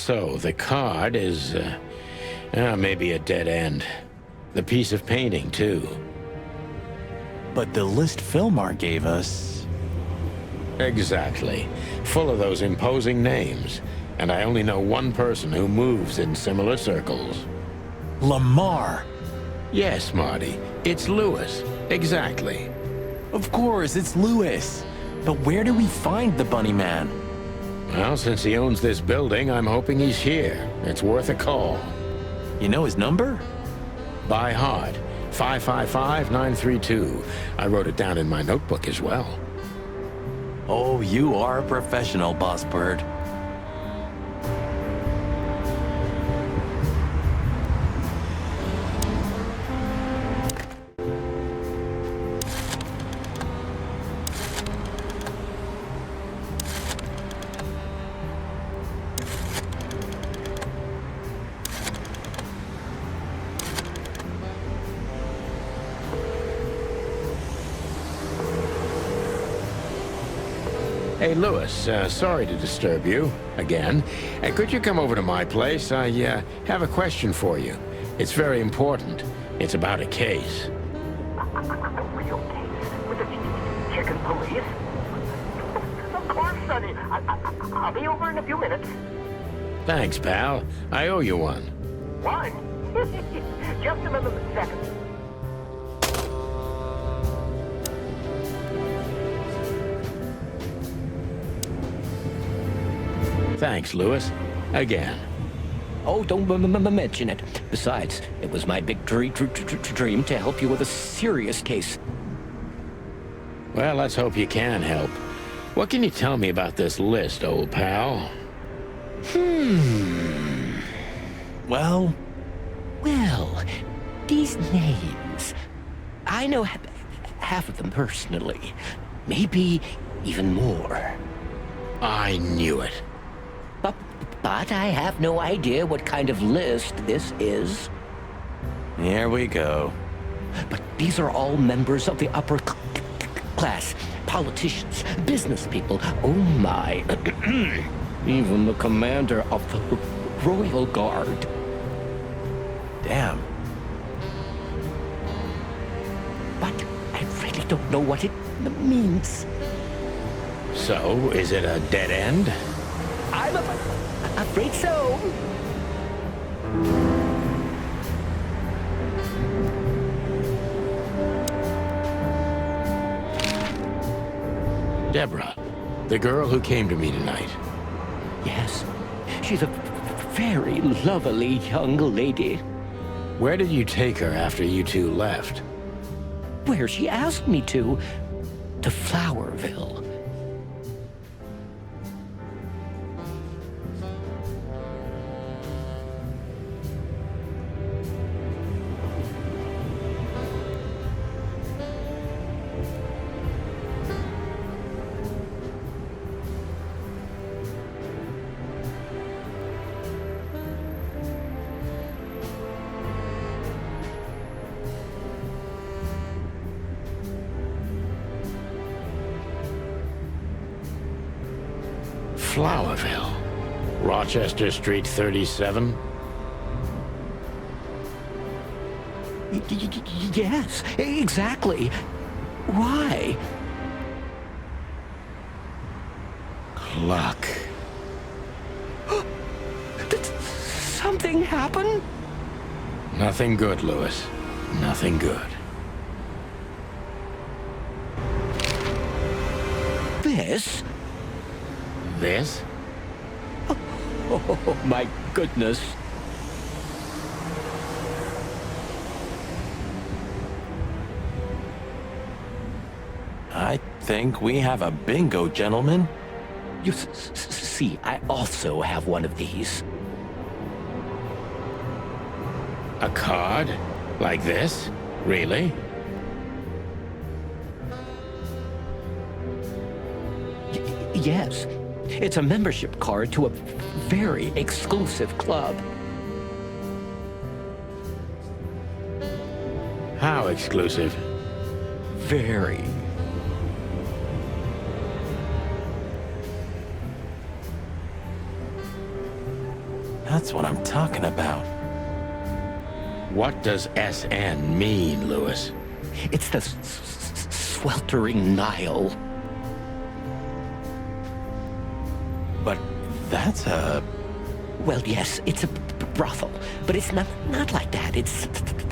So, the card is, maybe a dead end. The piece of painting, too. But the list Philmar gave us... Exactly. Full of those imposing names. And I only know one person who moves in similar circles. Lamar! Yes, Marty. It's Lewis. Exactly. Of course, it's Lewis. But where do we find the Bunny Man? Well, since he owns this building, I'm hoping he's here. It's worth a call. You know his number? By heart. 555-932. I wrote it down in my notebook as well. Oh, you are a professional, Boss Bird. Hey, Lewis, sorry to disturb you, again. Could you come over to my place? I, have a question for you. It's very important. It's about a case. A real case? With the chicken police? Of course, Sonny. I'll be over in a few minutes. Thanks, pal. I owe you one. One? Just another second. Thanks, Lewis. Again. Oh, don't mention it. Besides, it was my big dream to help you with a serious case. Well, let's hope you can help. What can you tell me about this list, old pal? Well, These names... I know half of them personally. Maybe even more. I knew it. But I have no idea what kind of list this is. here we go. But these are all members of the upper class. Politicians, business people. Oh my. Even the commander of the Royal Guard. Damn. But I really don't know what it means. So, is it a dead end? I'm afraid so. Deborah, the girl who came to me tonight. Yes, she's a very lovely young lady. Where did you take her after you two left? Where she asked me to Flowerville. Flowerville. Rochester Street 37? Yes, exactly. Why? Luck. Did something happen? Nothing good, Lewis. Nothing good. This? This? Oh, my goodness. I think we have a bingo, gentlemen. You see, I also have one of these. A card? Like this? Really? Yes. It's a membership card to a very exclusive club. How exclusive? Very. That's what I'm talking about. What does SN mean, Lewis? It's the sweltering Nile. But that's a... Well, yes, it's a brothel, but it's not like that. It's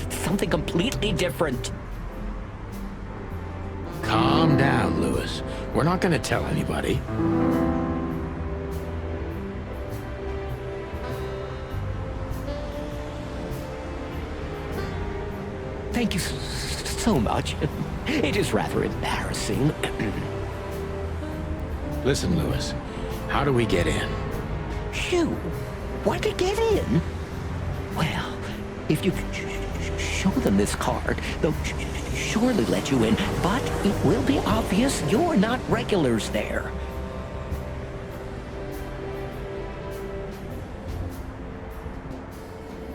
something completely different. Calm down, Lewis. We're not going to tell anybody. Thank you so much. It is rather embarrassing. Listen, Lewis, how do we get in? You want to get in? Well, if you show them this card, they'll surely let you in, but it will be obvious you're not regulars there.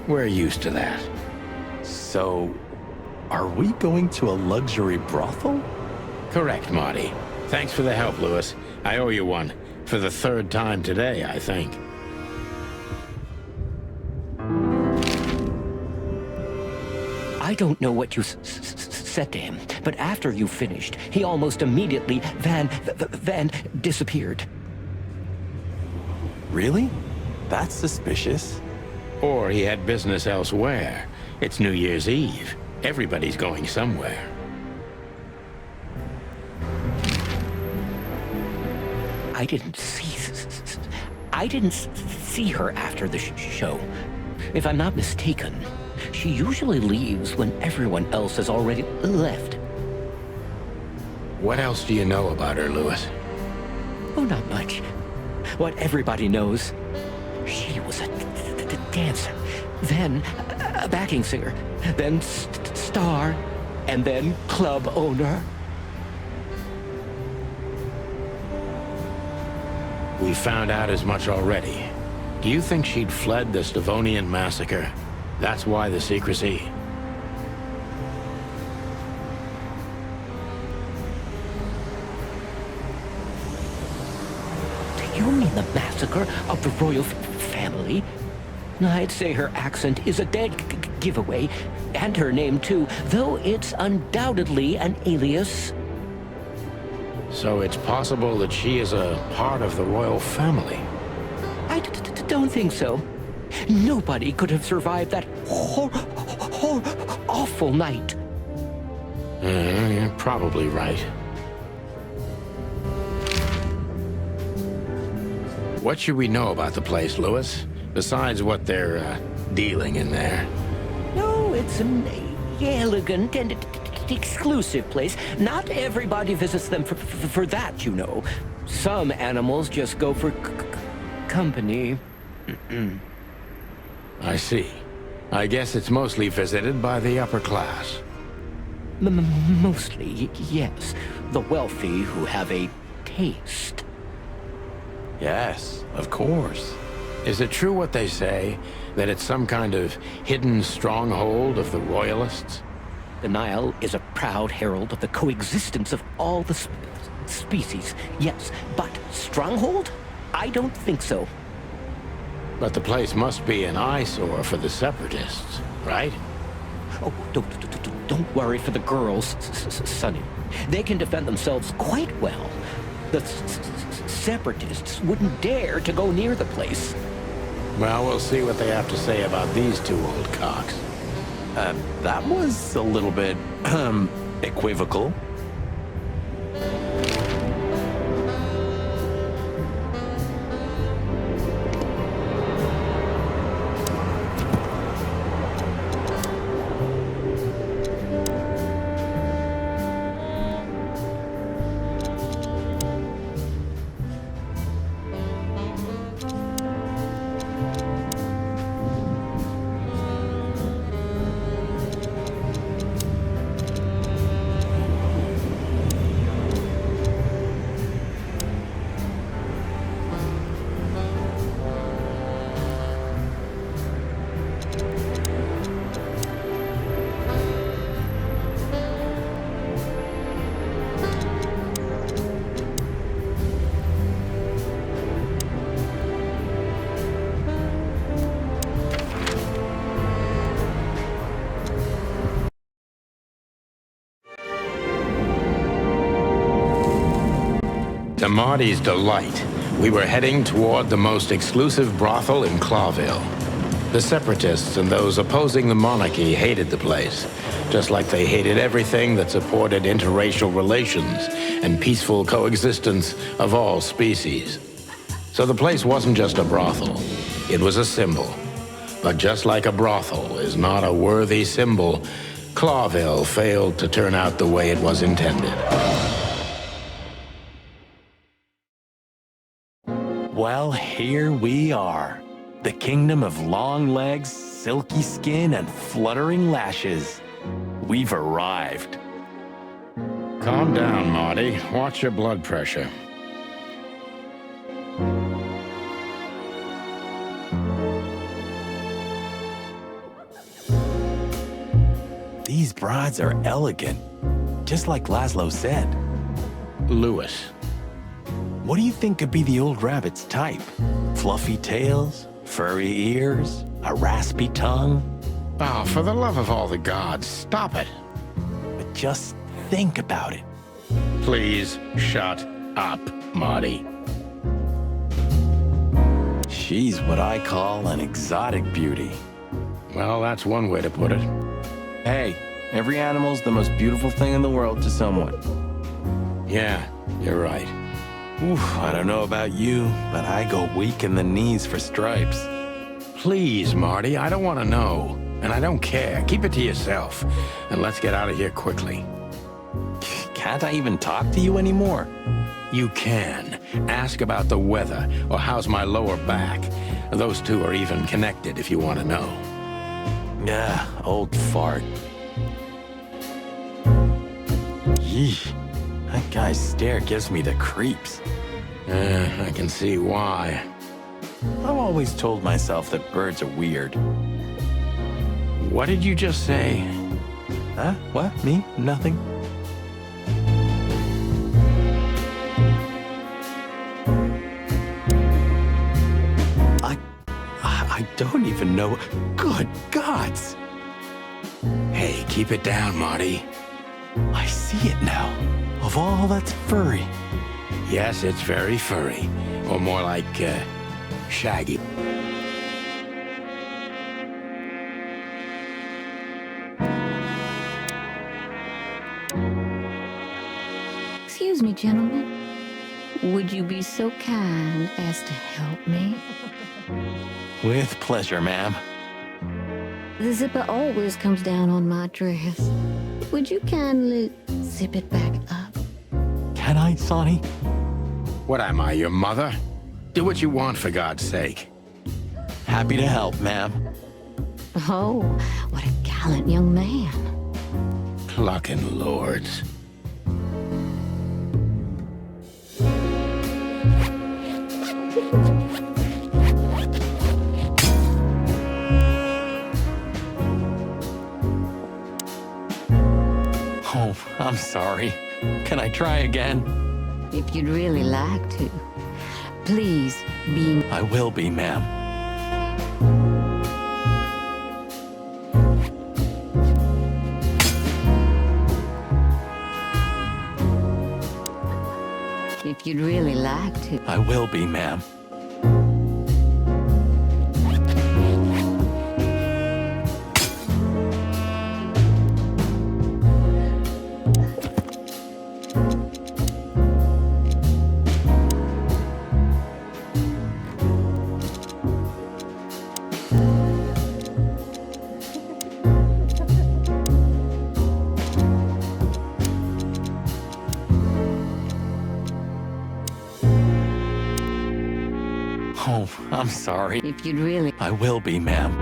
We're used to that. So, are we going to a luxury brothel? Correct, Marty. Thanks for the help, Lewis. I owe you one. For the third time today, I think. I don't know what you said to him, but after you finished, he almost immediately Van disappeared. Really? That's suspicious. Or he had business elsewhere. It's New Year's Eve. Everybody's going somewhere. I didn't see her after the show. If I'm not mistaken, she usually leaves when everyone else has already left. What else do you know about her, Lewis? Oh, not much. What everybody knows. She was a dancer, then a backing singer, then star, and then club owner. We found out as much already. Do you think she'd fled the Stavonian massacre? That's why the secrecy. Do you mean the massacre of the royal family? I'd say her accent is a dead giveaway, and her name too, though it's undoubtedly an alias. So it's possible that she is a part of the royal family. I don't think so. Nobody could have survived that awful night. You're probably right. What should we know about the place, Lewis? Besides what they're dealing in there. No, it's an elegant and exclusive place. Not everybody visits them for that, you know. Some animals just go for company. I see. I guess it's mostly visited by the upper class. Mostly, yes. The wealthy who have a taste. Yes, of course. Is it true what they say, that it's some kind of hidden stronghold of the royalists? The Nile is a proud herald of the coexistence of all the species, yes, but stronghold? I don't think so. But the place must be an eyesore for the separatists, right? Oh, don't worry for the girls, Sonny. They can defend themselves quite well. The separatists wouldn't dare to go near the place. Well, we'll see what they have to say about these two old cocks. That was a little bit, equivocal. To Marty's delight, we were heading toward the most exclusive brothel in Clawville. The separatists and those opposing the monarchy hated the place, just like they hated everything that supported interracial relations and peaceful coexistence of all species. So the place wasn't just a brothel, it was a symbol. But just like a brothel is not a worthy symbol, Clawville failed to turn out the way it was intended. Well, here we are. The kingdom of long legs, silky skin, and fluttering lashes. We've arrived. Calm down, Marty. Watch your blood pressure. These brides are elegant, just like Laszlo said. Louis. What do you think could be the old rabbit's type? Fluffy tails, furry ears, a raspy tongue? Oh, for the love of all the gods, stop it. But just think about it. Please shut up, Marty. She's what I call an exotic beauty. Well, that's one way to put it. Hey, every animal's the most beautiful thing in the world to someone. Yeah, you're right. Oof, I don't know about you, but I go weak in the knees for Stripes. Please, Marty, I don't want to know. And I don't care. Keep it to yourself. And let's get out of here quickly. Can't I even talk to you anymore? You can. Ask about the weather, or how's my lower back. Those two are even connected if you want to know. Yeah, old fart. Yeesh, that guy's stare gives me the creeps. I can see why. I've always told myself that birds are weird. What did you just say? Huh? What? Me? Nothing. I don't even know. Good gods! Hey, keep it down, Marty. I see it now. Of all that's furry. Yes, it's very furry. Or more like, shaggy. Excuse me, gentlemen. Would you be so kind as to help me? With pleasure, ma'am. The zipper always comes down on my dress. Would you kindly zip it back up? Can I, Sonny? What am I, your mother? Do what you want, for God's sake. Happy to help, ma'am. Oh, what a gallant young man. Clucking lords. Oh, I'm sorry. Can I try again? If you'd really like to. Please be... I will be, ma'am. If you'd really like to. I will be, ma'am. Oh, I'm sorry. If you'd really... I will be, ma'am.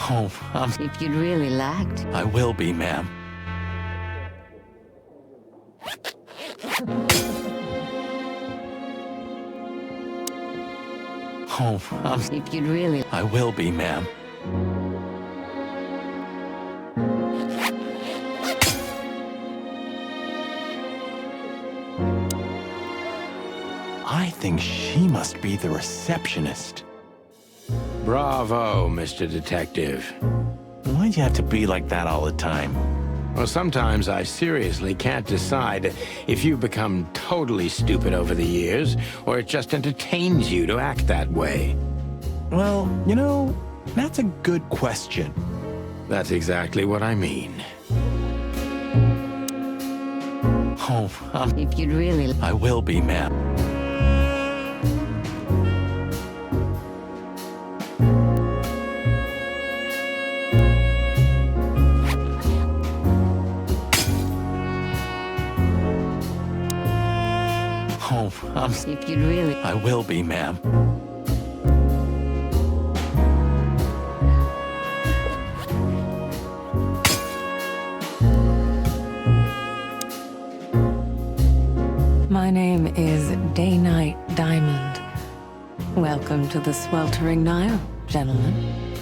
Oh, If you'd really like to. I will be, ma'am. Oh, If you'd really... I will be, ma'am. I think she must be the receptionist. Bravo, Mr. Detective. Why'd you have to be like that all the time? Well, sometimes I seriously can't decide if you become totally stupid over the years, or it just entertains you to act that way. Well, that's a good question. That's exactly what I mean. Oh, If you'd really... I will be, ma'am. Oh, If you'd really... I will be, ma'am. My name is Day-Night Diamond. Welcome to the sweltering Nile, gentlemen.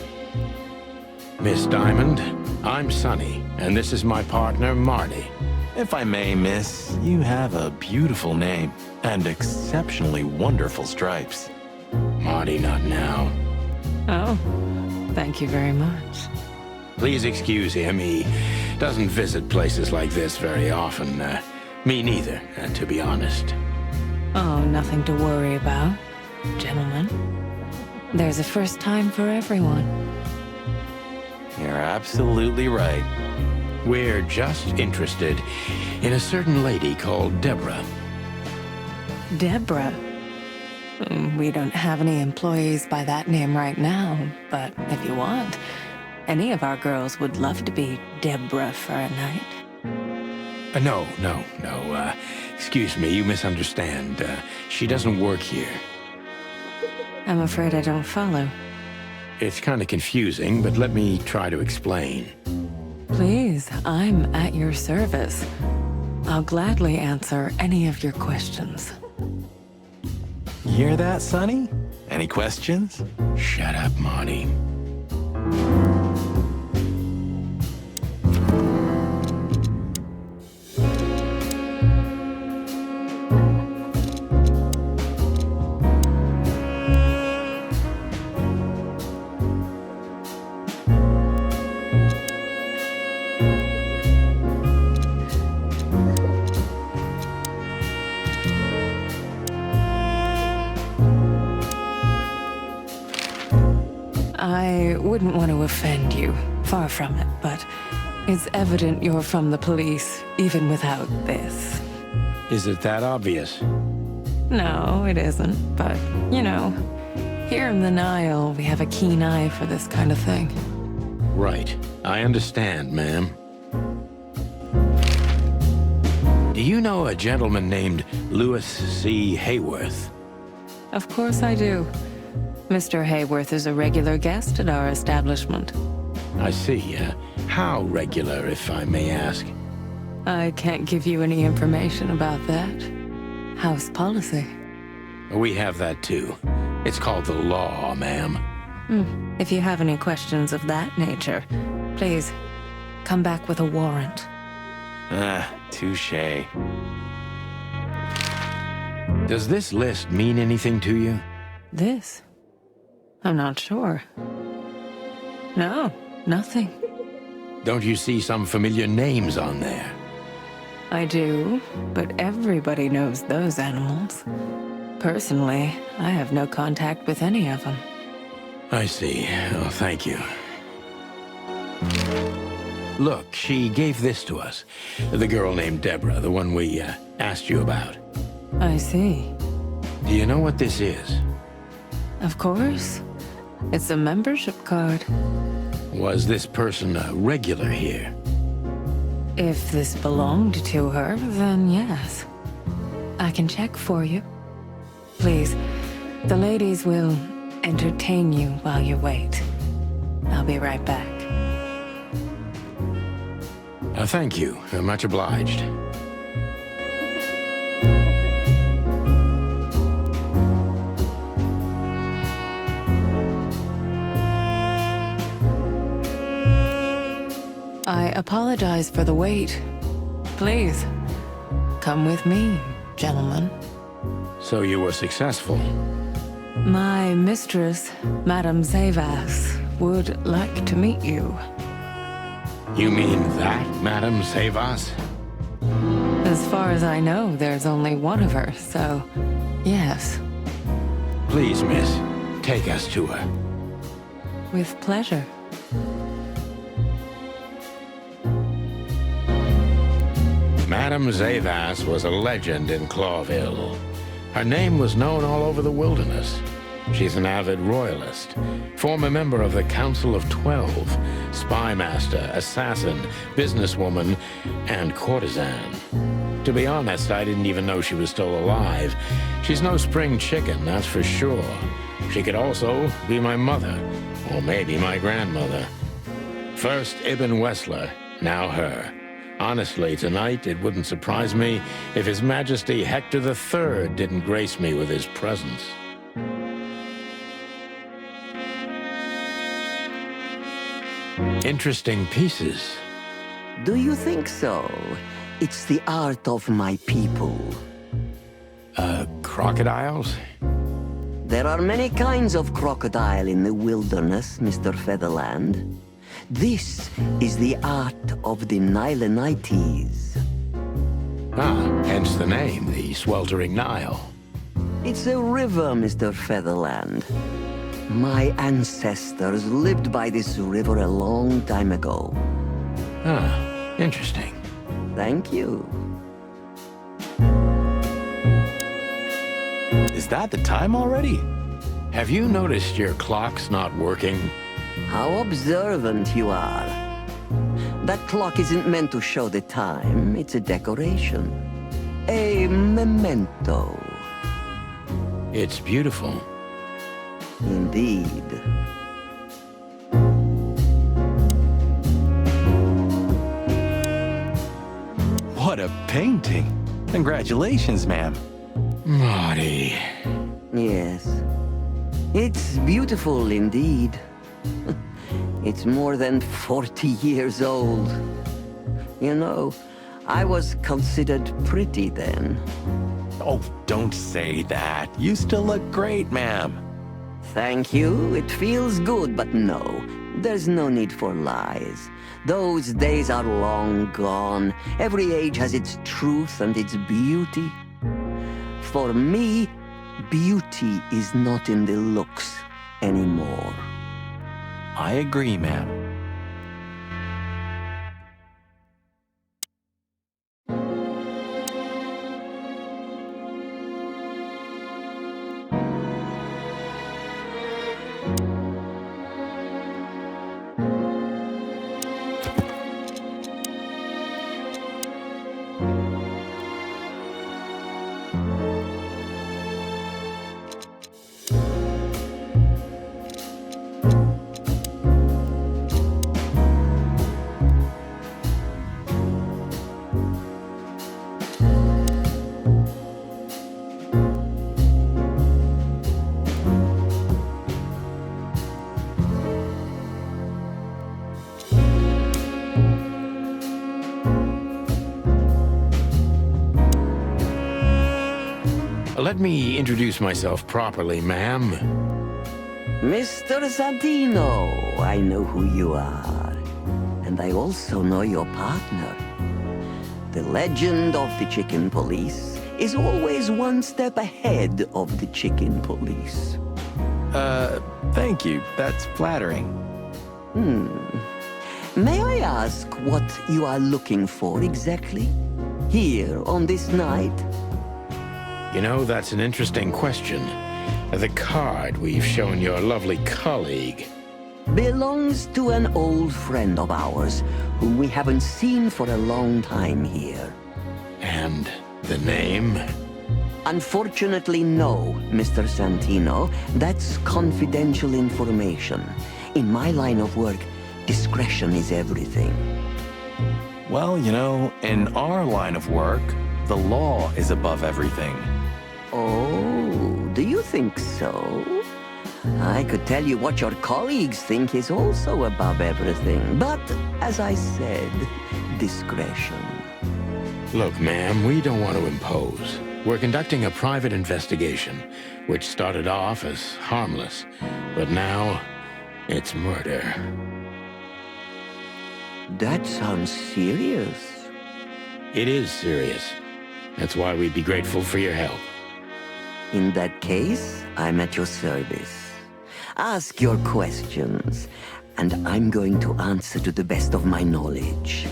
Miss Diamond, I'm Sonny, and this is my partner, Marty. If I may, miss, you have a beautiful name and exceptionally wonderful stripes. Marty, not now. Oh, thank you very much. Please excuse him. He doesn't visit places like this very often. Me neither, to be honest. Oh, nothing to worry about, gentlemen. There's a first time for everyone. You're absolutely right. We're just interested in a certain lady called Deborah. Deborah. We don't have any employees by that name right now, but if you want, any of our girls would love to be Deborah for a night. No. Excuse me, you misunderstand. She doesn't work here. I'm afraid I don't follow. It's kind of confusing, but let me try to explain. Please, I'm at your service. I'll gladly answer any of your questions. You hear that, Sonny? Any questions? Shut up, Marty. I wouldn't want to offend you, far from it, but it's evident you're from the police, even without this. Is it that obvious? No, it isn't, but, here in the Nile, we have a keen eye for this kind of thing. Right. I understand, ma'am. Do you know a gentleman named Louis C. Hayworth? Of course I do. Mr. Hayworth is a regular guest at our establishment. I see. How regular, if I may ask? I can't give you any information about that. House policy. We have that too. It's called the law, ma'am. If you have any questions of that nature, please come back with a warrant. Touché. Does this list mean anything to you? This? I'm not sure. No, nothing. Don't you see some familiar names on there? I do, but everybody knows those animals. Personally, I have no contact with any of them. I see. Oh, thank you. Look, she gave this to us. The girl named Deborah, the one we asked you about. I see. Do you know what this is? Of course. It's a membership card. Was this person a regular here? If this belonged to her, then yes. I can check for you. Please, the ladies will entertain you while you wait. I'll be right back. Thank you. Much obliged. I apologize for the wait. Please, come with me, gentlemen. So you were successful. My mistress, Madame Zavas, would like to meet you. You mean that, Madame Savas? As far as I know, there's only one of her, so yes, Please, miss, take us to her. with pleasure. Madame Zavas was a legend in Clawville. Her name was known all over the wilderness. She's an avid royalist, former member of the Council of 12, spy master, assassin, businesswoman, and courtesan. To be honest, I didn't even know she was still alive. She's no spring chicken, that's for sure. She could also be my mother, or maybe my grandmother. First Ibn Wessler, now her. Honestly, tonight it wouldn't surprise me if His Majesty Hector III didn't grace me with his presence. Interesting pieces. Do you think so? It's the art of my people. Crocodiles? There are many kinds of crocodile in the wilderness, Mr. Featherland. This is the art of the Nilenites. Ah, hence the name, the Sweltering Nile. It's a river, Mr. Featherland. My ancestors lived by this river a long time ago. Ah, interesting. Thank you. Is that the time already? Have you noticed your clock's not working? How observant you are. That clock isn't meant to show the time. It's a decoration. A memento. It's beautiful. Indeed. What a painting! Congratulations, ma'am. Marty. Yes. It's beautiful indeed. It's more than 40 years old. You know, I was considered pretty then. Oh, don't say that. You still look great, ma'am. Thank you. It feels good, but no. There's no need for lies. Those days are long gone. Every age has its truth and its beauty. For me, beauty is not in the looks anymore. I agree, ma'am. Let me introduce myself properly, ma'am. Mr. Santino, I know who you are. And I also know your partner. The legend of the Chicken Police is always one step ahead of the Chicken Police. Thank you. That's flattering. May I ask what you are looking for exactly? Here on this night? You know, that's an interesting question. The card we've shown your lovely colleague. Belongs to an old friend of ours, whom we haven't seen for a long time here. And the name? Unfortunately, no, Mr. Santino. That's confidential information. In my line of work, discretion is everything. Well, you know, in our line of work, the law is above everything. Oh, do you think so? I could tell you what your colleagues think is also above everything, but as I said, discretion. Look, ma'am, we don't want to impose. We're conducting a private investigation, which started off as harmless, but now it's murder. That sounds serious. It is serious. That's why we'd be grateful for your help. In that case, I'm at your service. Ask your questions, and I'm going to answer to the best of my knowledge.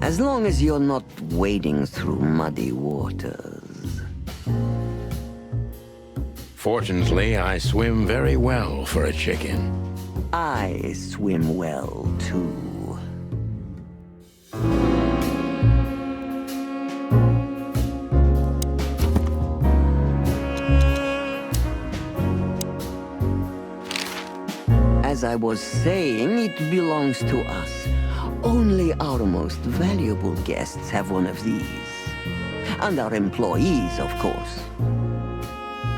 As long as you're not wading through muddy waters. Fortunately, I swim very well for a chicken. I swim well, too. As I was saying, it belongs to us. Only our most valuable guests have one of these. And our employees, of course.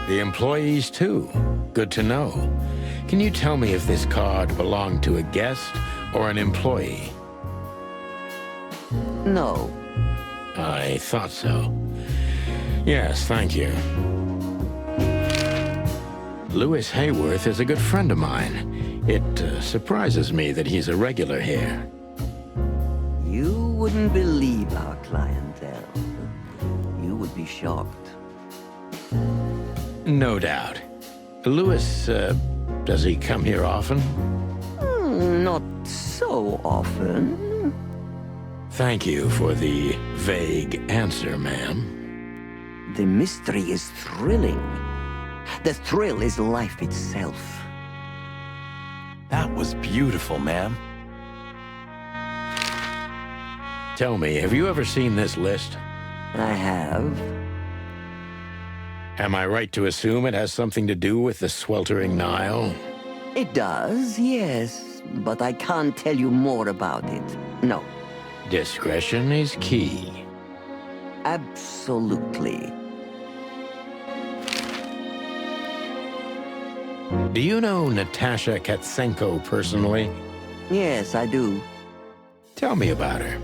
The employees, too. Good to know. Can you tell me if this card belonged to a guest or an employee? No. I thought so. Yes, thank you. Lewis Hayworth is a good friend of mine. It surprises me that he's a regular here. You wouldn't believe our clientele. You would be shocked. No doubt. Lewis, does he come here often? Not so often. Thank you for the vague answer, ma'am. The mystery is thrilling. The thrill is life itself. That was beautiful, ma'am. Tell me, have you ever seen this list? I have. Am I right to assume it has something to do with the sweltering Nile? It does, yes. But I can't tell you more about it. No. Discretion is key. Absolutely. Do you know Natasha Katsenko personally? Yes, I do. Tell me about her.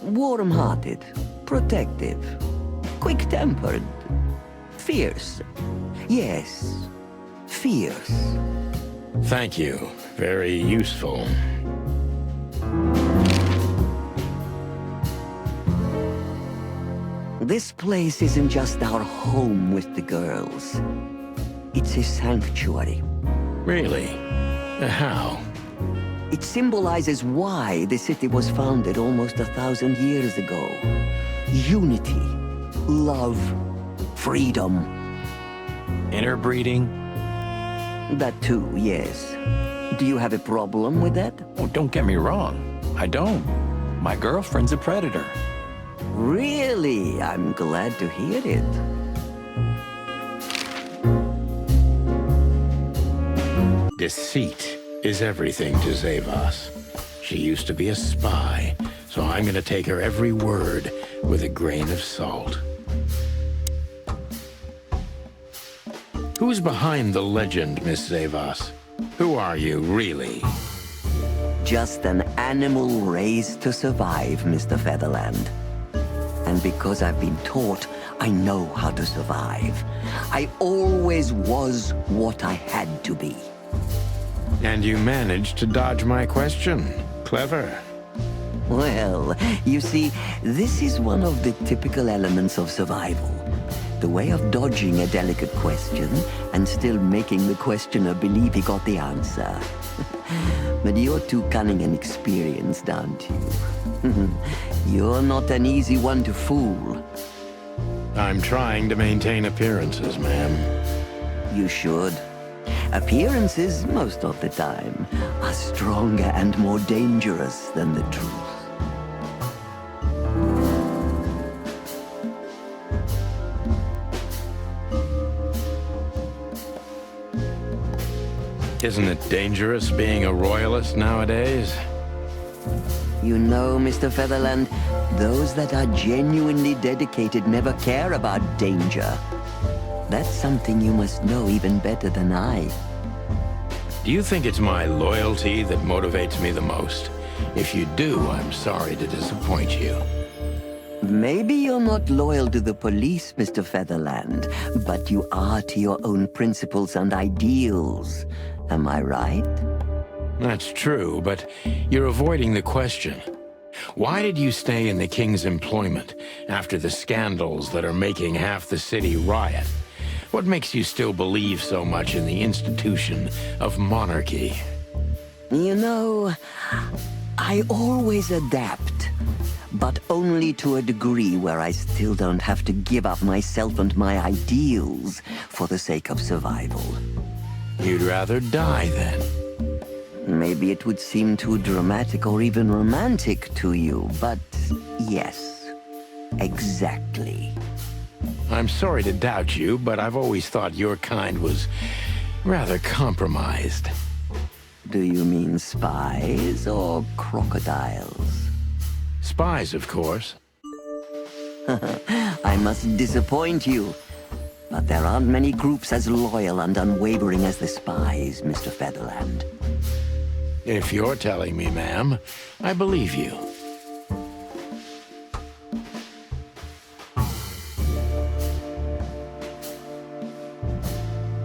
Warm-hearted, protective, quick-tempered, fierce. Yes, fierce. Thank you. Very useful. This place isn't just our home with the girls. It's a sanctuary. Really? How? It symbolizes why the city was founded almost 1,000 years ago. Unity, love, freedom. Interbreeding? That too, yes. Do you have a problem with that? Oh, don't get me wrong. I don't. My girlfriend's a predator. Really? I'm glad to hear it. Deceit is everything to Zavos. She used to be a spy, so I'm gonna take her every word with a grain of salt. Who's behind the legend, Miss Zavos? Who are you, really? Just an animal raised to survive, Mr. Featherland. And because I've been taught, I know how to survive. I always was what I had to be. And you managed to dodge my question. Clever. Well, you see, this is one of the typical elements of survival. The way of dodging a delicate question and still making the questioner believe he got the answer. But you're too cunning and experienced, aren't you? You're not an easy one to fool. I'm trying to maintain appearances, ma'am. You should. Appearances, most of the time, are stronger and more dangerous than the truth. Isn't it dangerous being a royalist nowadays? You know, Mr. Featherland, those that are genuinely dedicated never care about danger. That's something you must know even better than I. Do you think it's my loyalty that motivates me the most? If you do, I'm sorry to disappoint you. Maybe you're not loyal to the police, Mr. Featherland, but you are to your own principles and ideals. Am I right? That's true, but you're avoiding the question. Why did you stay in the king's employment after the scandals that are making half the city riot? What makes you still believe so much in the institution of monarchy? You know, I always adapt, but only to a degree where I still don't have to give up myself and my ideals for the sake of survival. You'd rather die then? Maybe it would seem too dramatic or even romantic to you, but yes, exactly. I'm sorry to doubt you, but I've always thought your kind was rather compromised. Do you mean spies or crocodiles? Spies, of course. I must disappoint you, but there aren't many groups as loyal and unwavering as the spies, Mr. Featherland. If you're telling me, ma'am, I believe you.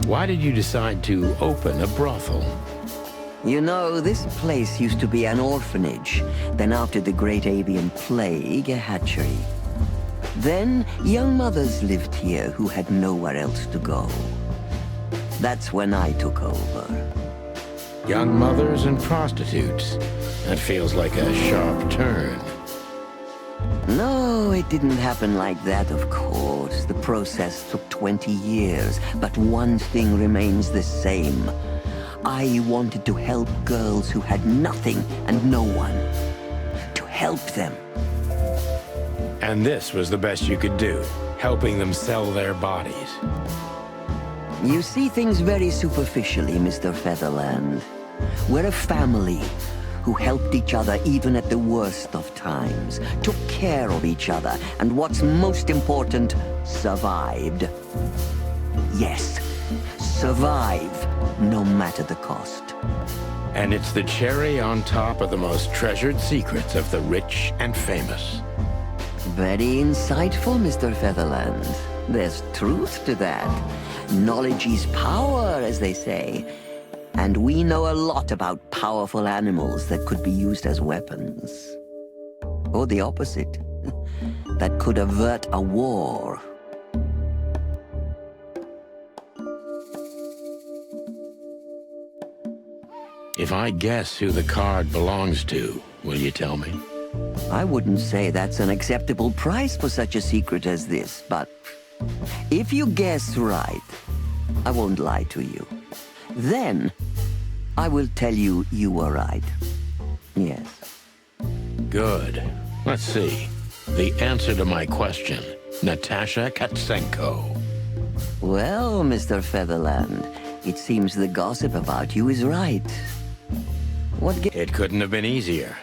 Why did you decide to open a brothel? You know, this place used to be an orphanage. Then after the Great Avian Plague, a hatchery. Then, young mothers lived here who had nowhere else to go. That's when I took over. Young mothers and prostitutes. That feels like a sharp turn. No, it didn't happen like that, of course. The process took 20 years, but one thing remains the same. I wanted to help girls who had nothing and no one. To help them. And this was the best you could do, helping them sell their bodies. You see things very superficially, Mr. Featherland. We're a family who helped each other even at the worst of times, took care of each other, and what's most important, survived. Yes, survive, no matter the cost. And it's the cherry on top of the most treasured secrets of the rich and famous. Very insightful, Mr. Featherland. There's truth to that. Knowledge is power, as they say. And we know a lot about powerful animals that could be used as weapons. Or the opposite. That could avert a war. If I guess who the card belongs to, will you tell me? I wouldn't say that's an acceptable price for such a secret as this, but if you guess right, I won't lie to you. Then, I will tell you you were right. Yes. Good. Let's see. The answer to my question. Natasha Katsenko. Well, Mr. Featherland, it seems the gossip about you is right. It couldn't have been easier.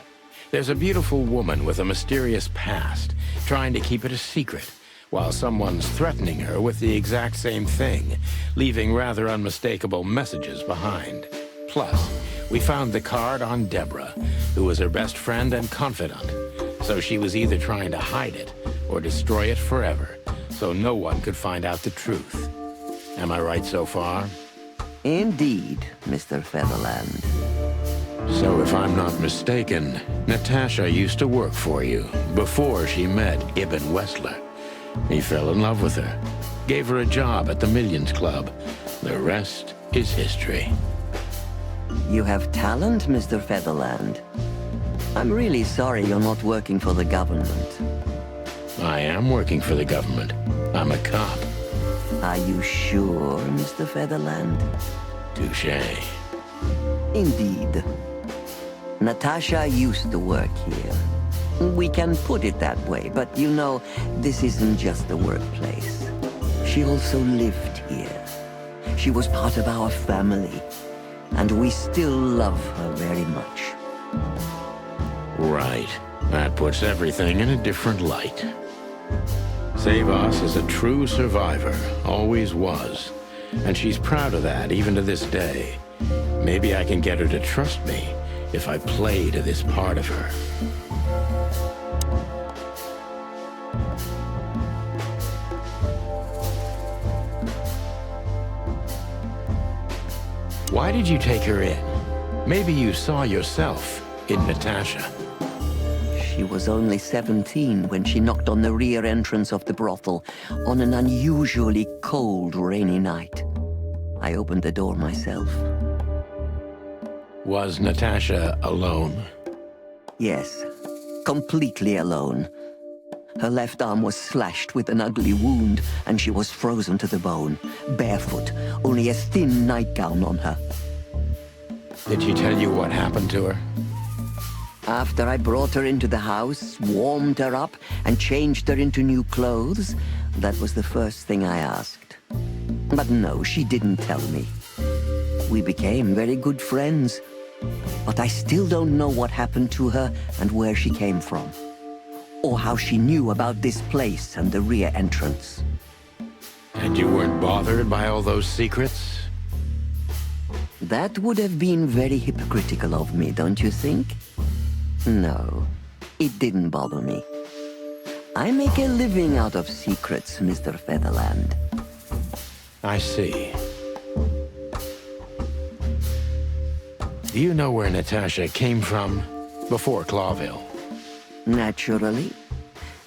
There's a beautiful woman with a mysterious past, trying to keep it a secret, while someone's threatening her with the exact same thing, leaving rather unmistakable messages behind. Plus, we found the card on Deborah, who was her best friend and confidant, so she was either trying to hide it or destroy it forever, so no one could find out the truth. Am I right so far? Indeed, Mr. Featherland. So if I'm not mistaken, Natasha used to work for you before she met Ibn Wessler. He fell in love with her, gave her a job at the Millions Club. The rest is history. You have talent, Mr. Featherland. I'm really sorry you're not working for the government. I am working for the government. I'm a cop. Are you sure, Mr. Featherland? Touché. Indeed. Natasha used to work here. We can put it that way, but you know, this isn't just the workplace. She also lived here. She was part of our family, and we still love her very much. Right. That puts everything in a different light. Savas is a true survivor, always was. And she's proud of that, even to this day. Maybe I can get her to trust me if I play to this part of her. Why did you take her in? Maybe you saw yourself in Natasha. She was only 17 when she knocked on the rear entrance of the brothel on an unusually cold, rainy night. I opened the door myself. Was Natasha alone? Yes, completely alone. Her left arm was slashed with an ugly wound, and she was frozen to the bone, barefoot, only a thin nightgown on her. Did she tell you what happened to her? After I brought her into the house, warmed her up, and changed her into new clothes, that was the first thing I asked. But no, she didn't tell me. We became very good friends, but I still don't know what happened to her and where she came from, or how she knew about this place and the rear entrance. And you weren't bothered by all those secrets? That would have been very hypocritical of me, don't you think? No, it didn't bother me. I make a living out of secrets, Mr. Featherland. I see. Do you know where Natasha came from before Clawville? Naturally.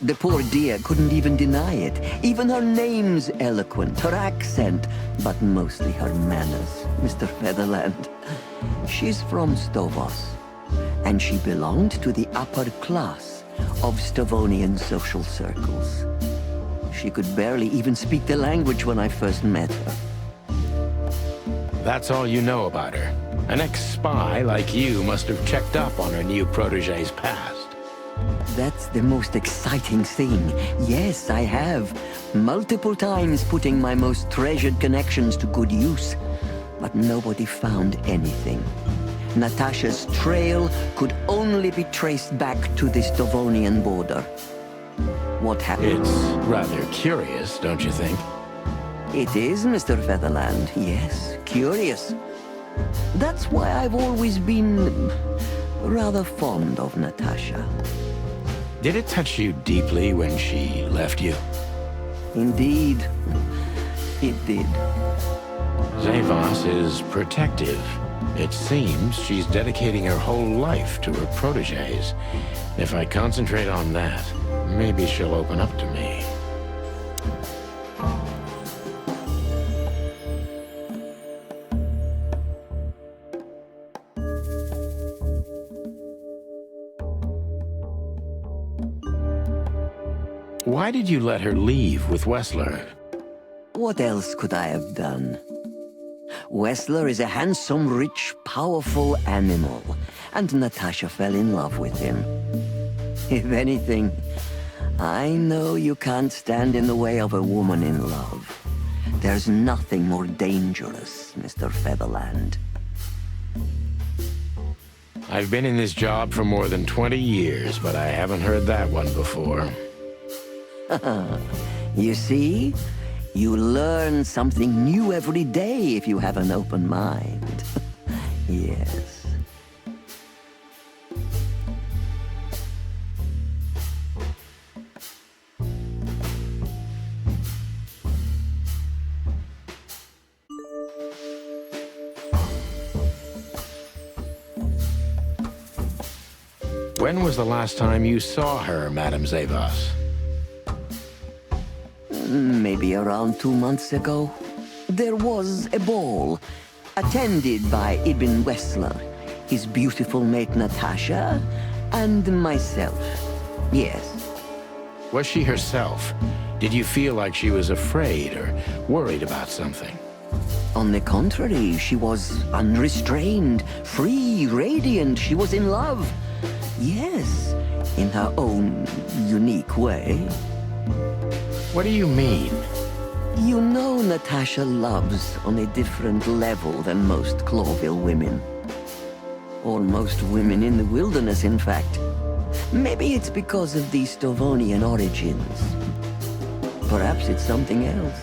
The poor dear couldn't even deny it. Even her name's eloquent, her accent, but mostly her manners, Mr. Featherland. She's from Stovos, and she belonged to the upper class of Stavonian social circles. She could barely even speak the language when I first met her. That's all you know about her. An ex-spy like you must have checked up on her new protege's past. That's the most exciting thing. Yes, I have. Multiple times putting my most treasured connections to good use. But nobody found anything. Natasha's trail could only be traced back to the Stavonian border. What happened? It's rather curious, don't you think? It is, Mr. Featherland. Yes, curious. That's why I've always been rather fond of Natasha. Did it touch you deeply when she left you? Indeed, it did. Zavos is protective. It seems she's dedicating her whole life to her proteges. If I concentrate on that, maybe she'll open up to me. Why did you let her leave with Wessler? What else could I have done? Wessler is a handsome, rich, powerful animal, and Natasha fell in love with him. If anything, I know you can't stand in the way of a woman in love. There's nothing more dangerous, Mr. Featherland. I've been in this job for more than 20 years, but I haven't heard that one before. You see? You learn something new every day if you have an open mind. Yes. When was the last time you saw her, Madame Zavos? Maybe around 2 months ago. There was a ball, attended by Ibn Wessler, his beautiful mate Natasha, and myself. Yes. Was she herself? Did you feel like she was afraid or worried about something? On the contrary, she was unrestrained, free, radiant. She was in love. Yes, in her own unique way. What do you mean? You know Natasha loves on a different level than most Clawville women. Or most women in the wilderness, in fact. Maybe it's because of the Stavonian origins. Perhaps it's something else.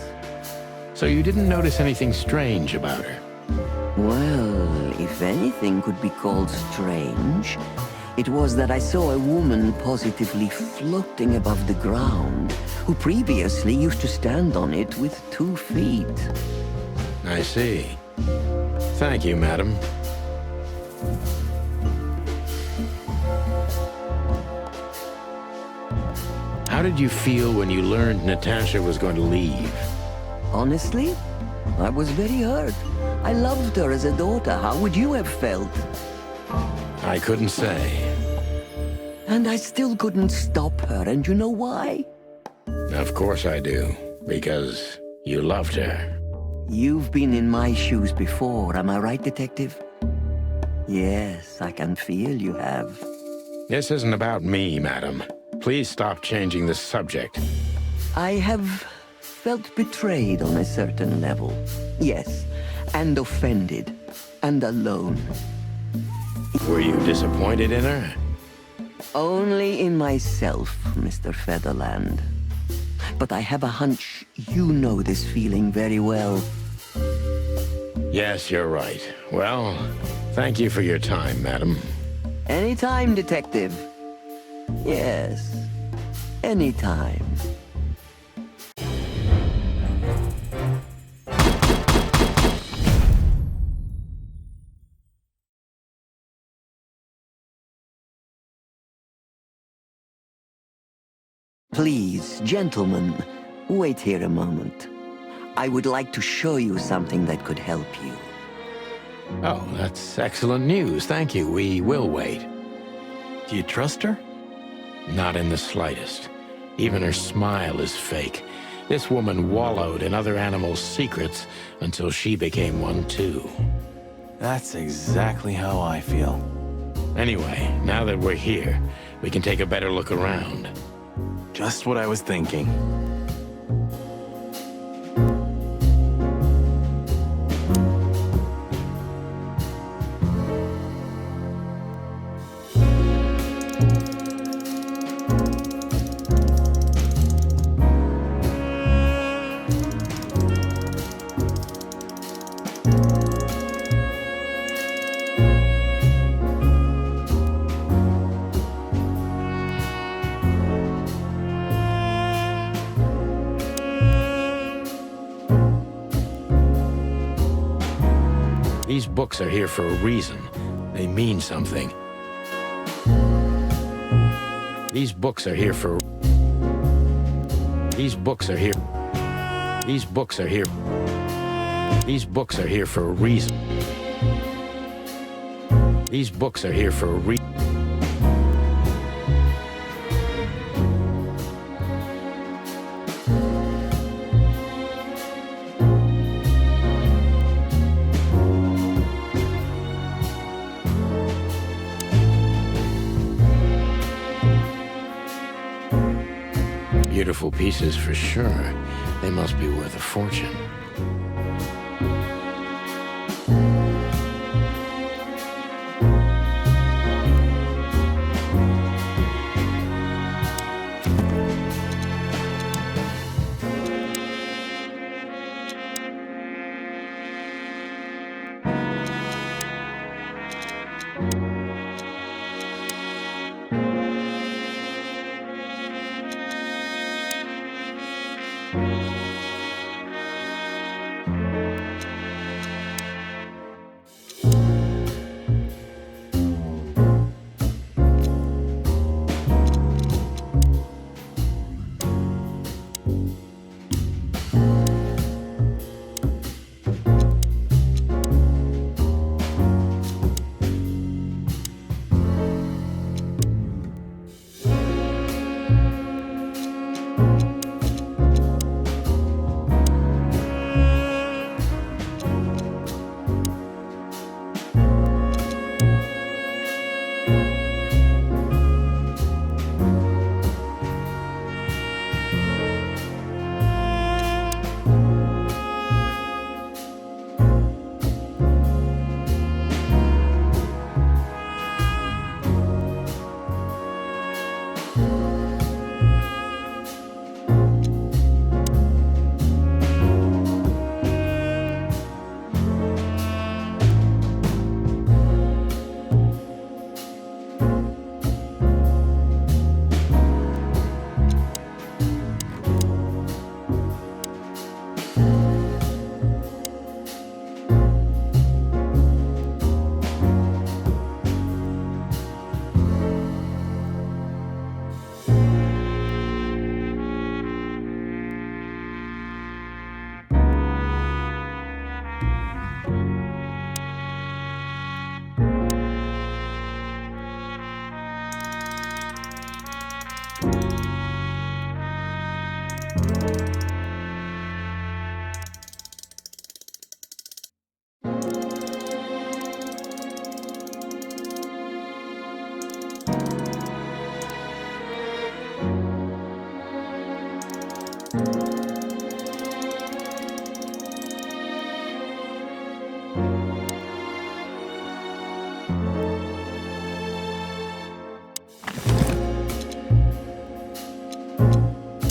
So you didn't notice anything strange about her? Well, if anything could be called strange, it was that I saw a woman positively floating above the ground, who previously used to stand on it with 2 feet. I see. Thank you, madam. How did you feel when you learned Natasha was going to leave? Honestly, I was very hurt. I loved her as a daughter. How would you have felt? I couldn't say. And I still couldn't stop her, and you know why? Of course I do. Because you loved her. You've been in my shoes before, am I right, Detective? Yes, I can feel you have. This isn't about me, madam. Please stop changing the subject. I have felt betrayed on a certain level. Yes, and offended, and alone. Were you disappointed in her? Only in myself, Mr. Featherland. But I have a hunch you know this feeling very well. Yes, you're right. Well, thank you for your time, madam. Anytime, Detective. Yes, anytime. Please, gentlemen, wait here a moment. I would like to show you something that could help you. Oh, that's excellent news. Thank you. We will wait. Do you trust her? Not in the slightest. Even her smile is fake. This woman wallowed in other animals' secrets until she became one too. That's exactly how I feel. Anyway, now that we're here, we can take a better look around. Just what I was thinking. These books are here for a reason. They mean something. These books are here for... These books are here... These books are here... These books are here for a reason. These books are here for a reason. Beautiful pieces for sure. They must be worth a fortune.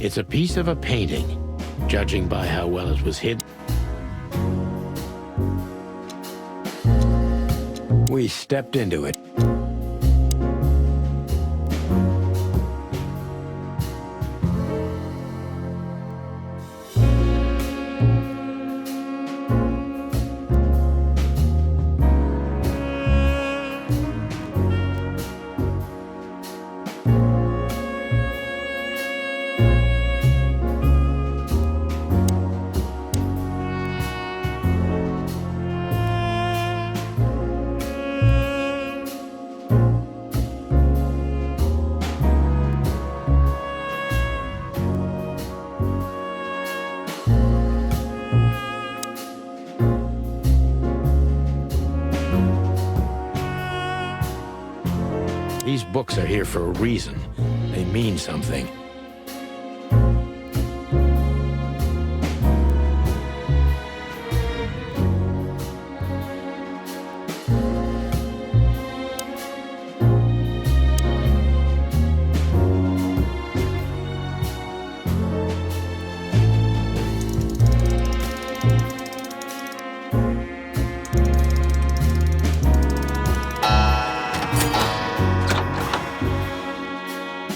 It's a piece of a painting, judging by how well it was hidden. We stepped into it. These books are here for a reason. They mean something.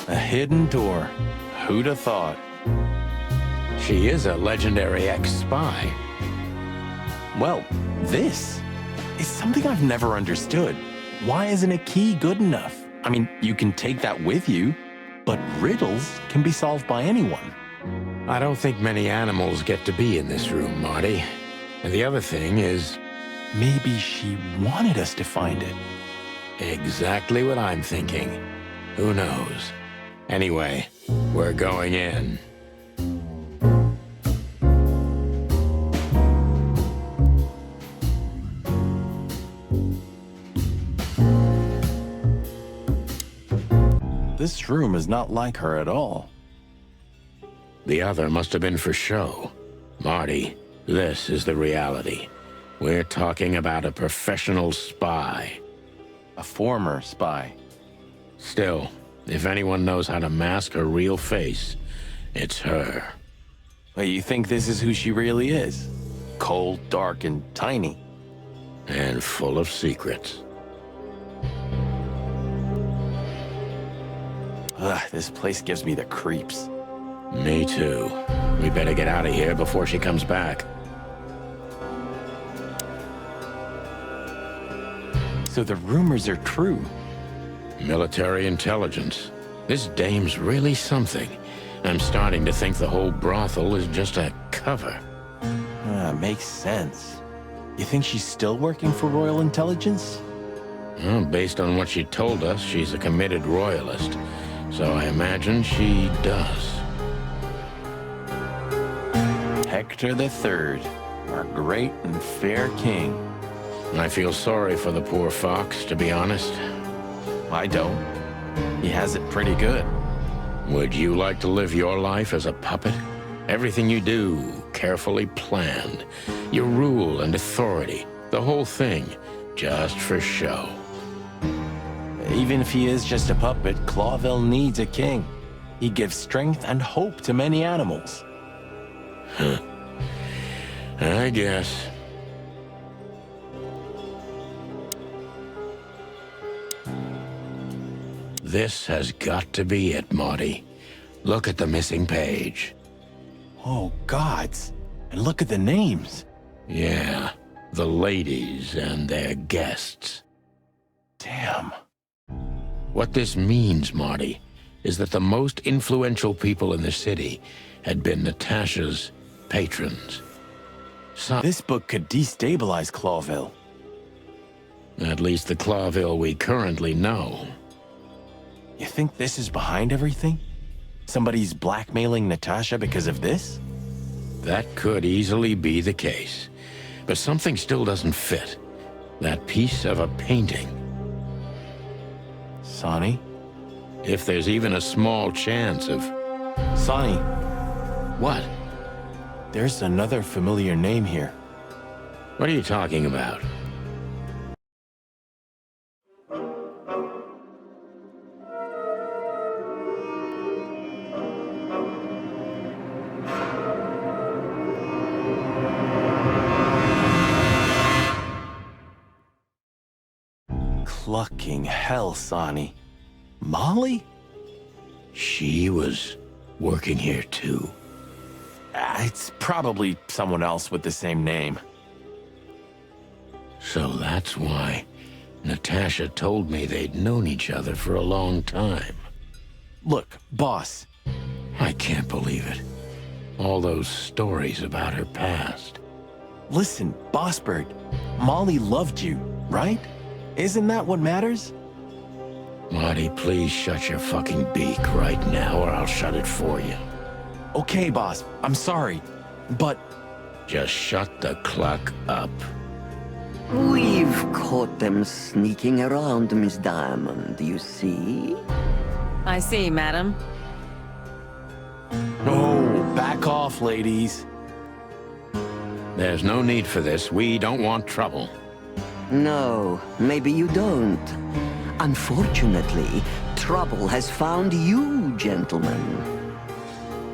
A hidden door. Who'd have thought? She is a legendary ex-spy. Well, this is something I've never understood. Why isn't a key good enough? I mean, you can take that with you, but riddles can be solved by anyone. I don't think many animals get to be in this room, Marty. And the other thing is, Maybe she wanted us to find it. exactly what I'm thinking. Who knows? Anyway, we're going in. This room is not like her at all. The other must have been for show. Marty, this is the reality. We're talking about a professional spy. A former spy. Still, if anyone knows how to mask her real face, it's her. Wait, you think this is who she really is? Cold, dark, and tiny. And full of secrets. Ugh, this place gives me the creeps. Me too. We better get out of here before she comes back. So the rumors are true. Military intelligence. This dame's really something. I'm starting to think the whole brothel is just a cover. Makes sense. You think she's still working for Royal Intelligence? Well, based on what she told us, she's a committed royalist. So I imagine she does. Hector III, our great and fair king. I feel sorry for the poor fox, to be honest. I don't. He has it pretty good. Would you like to live your life as a puppet? Everything you do, carefully planned. Your rule and authority, the whole thing, just for show. Even if he is just a puppet, Clawville needs a king. He gives strength and hope to many animals. I guess. This has got to be it, Marty. Look at the missing page. Oh, gods. And look at the names. Yeah, the ladies and their guests. Damn. What this means, Marty, is that the most influential people in the city had been Natasha's patrons. This book could destabilize Clawville. At least the Clawville we currently know. You think this is behind everything? Somebody's blackmailing Natasha because of this? That could easily be the case. But something still doesn't fit. That piece of a painting. Sonny? If there's even a small chance of... Sonny, What? there's another familiar name here. What are you talking about? Clucking hell, Sonny. Molly? She was working here too. It's probably someone else with the same name. So that's why Natasha told me they'd known each other for a long time. Look, boss. I can't believe it. All those stories about her past. Listen, Boss Bird. Molly loved you, right? Isn't that what matters? Marty, please shut your fucking beak right now or I'll shut it for you. Okay, boss. I'm sorry. But Just shut the cluck up. We've caught them sneaking around, Miss Diamond, you see? I see, madam. no, back off, ladies. There's no need for this. We don't want trouble. No, maybe you don't. Unfortunately, trouble has found you, gentlemen.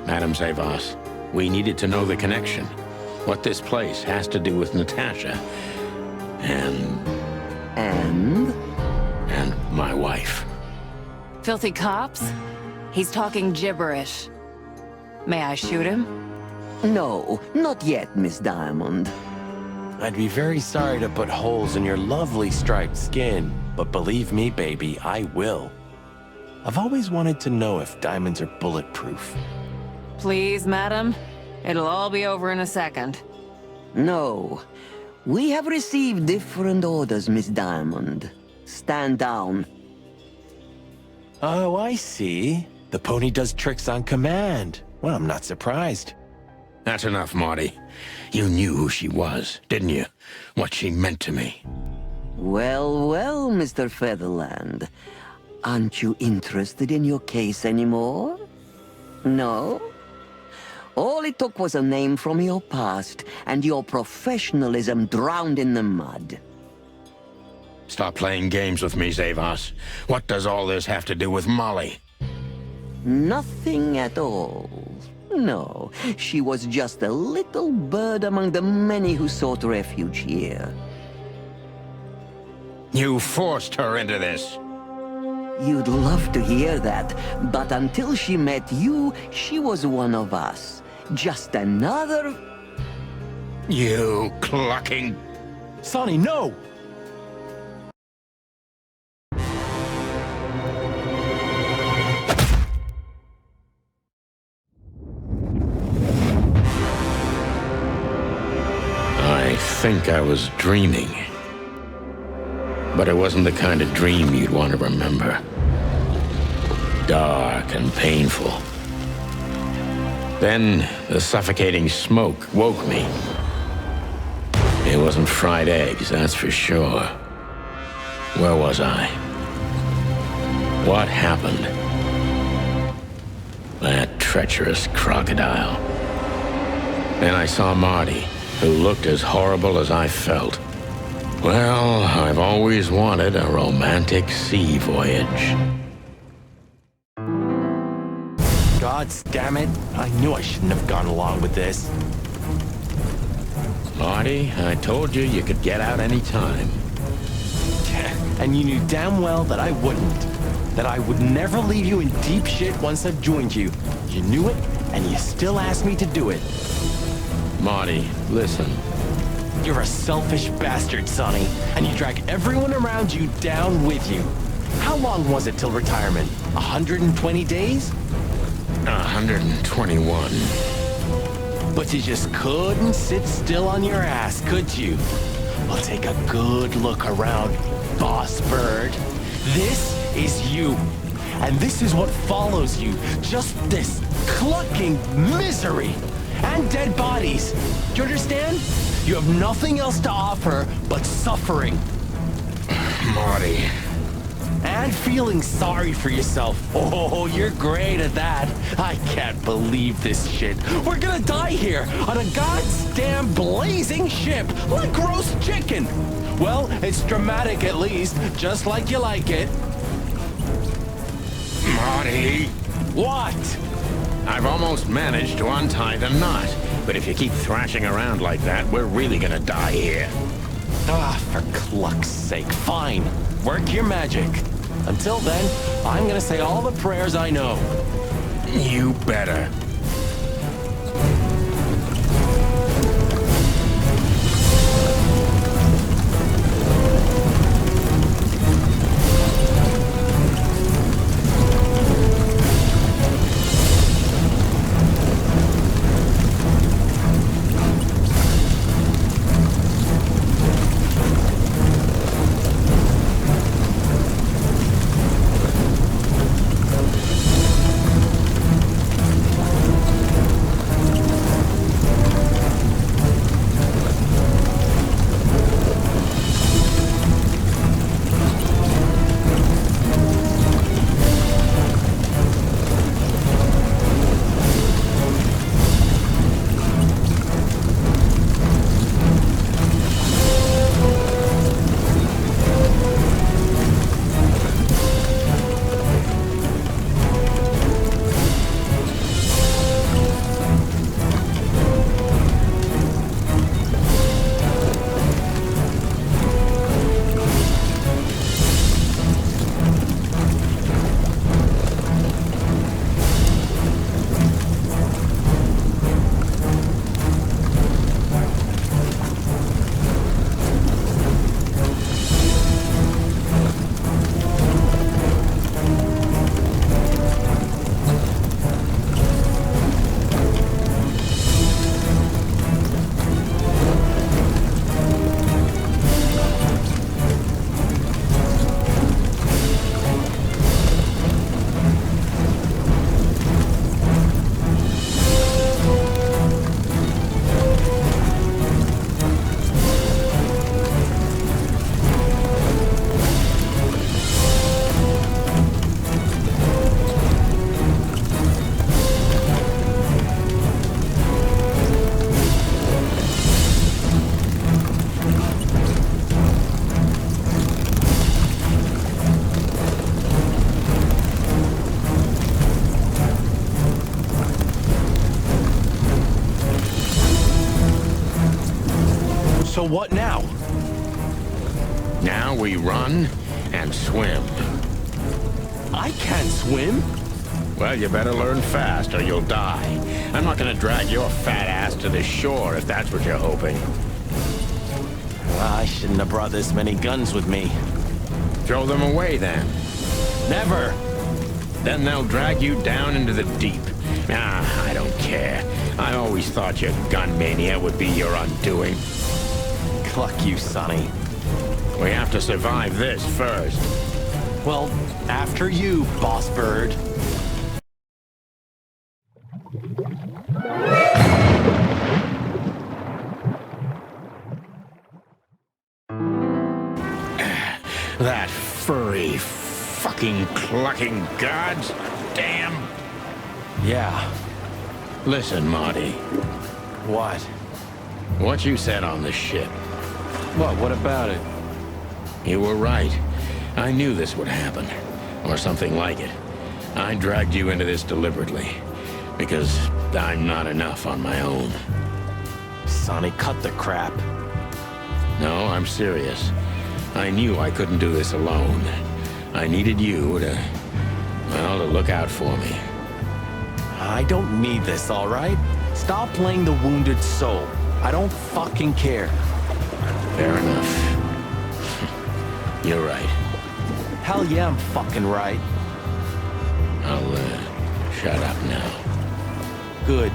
Madam Zavas, we needed to know the connection. What this place has to do with Natasha. And my wife. Filthy cops? He's talking gibberish. May I shoot him? No, not yet, Miss Diamond. I'd be very sorry to put holes in your lovely striped skin, but believe me, baby, I will. I've always wanted to know if diamonds are bulletproof. Please, madam. It'll all be over in a second. No. We have received different orders, Miss Diamond. Stand down. Oh, I see. The pony does tricks on command. Well, I'm not surprised. That's enough, Marty. You knew who she was, didn't you? What she meant to me. Well, well, Mr. Featherland. Aren't you interested in your case anymore? No? All it took was a name from your past, and your professionalism drowned in the mud. Stop playing games with me, Zavas. What does all this have to do with Molly? Nothing at all. No, she was just a little bird among the many who sought refuge here. You forced her into this. You'd love to hear that, but until she met you, she was one of us. Just another... You clucking... Sonny, no! I think I was dreaming. But it wasn't the kind of dream you'd want to remember. Dark and painful. Then the suffocating smoke woke me. It wasn't fried eggs, that's for sure. Where was I? What happened? That treacherous crocodile. Then I saw Marty, who looked as horrible as I felt. Well, I've always wanted a romantic sea voyage. God damn it. I knew I shouldn't have gone along with this. Marty, I told you you could get out any time. And you knew damn well that I wouldn't. That I would never leave you in deep shit once I've joined you. You knew it, and you still asked me to do it. Marty, listen. You're a selfish bastard, Sonny, and you drag everyone around you down with you. How long was it till retirement? 120 days? 121. But you just couldn't sit still on your ass, could you? Well, take a good look around, Boss Bird. This is you. And this is what follows you. Just this clucking misery. And dead bodies. Do you understand? You have nothing else to offer but suffering. Marty. And feeling sorry for yourself. Oh, you're great at that. I can't believe this shit. We're gonna die here on a goddamn blazing ship like roast chicken. Well, it's dramatic at least, just like you like it. Marty. What? I've almost managed to untie the knot. But if you keep thrashing around like that, we're really gonna die here. Ah, for cluck's sake. Fine. Work your magic. Until then, I'm gonna say all the prayers I know. You better. So what now? Now we run and swim. I can't swim. Well, you better learn fast or you'll die. I'm not gonna drag your fat ass to the shore if that's what you're hoping. I shouldn't have brought this many guns with me. Throw them away then. Never. Then they'll drag you down into the deep. Ah, I don't care. I always thought your gun mania would be your undoing. Cluck you, Sonny. We have to survive this first. Well, after you, boss bird. That furry, fucking clucking gods. Damn. Yeah. Listen, Marty. What? What you said on the ship. What about it? You were right. I knew this would happen. Or something like it. I dragged you into this deliberately. Because I'm not enough on my own. Sonny, cut the crap. No, I'm serious. I knew I couldn't do this alone. I needed you to, well, to look out for me. I don't need this, all right? Stop playing the wounded soul. I don't fucking care. Fair enough. You're right. Hell yeah, I'm fucking right. I'll, shut up now. Good.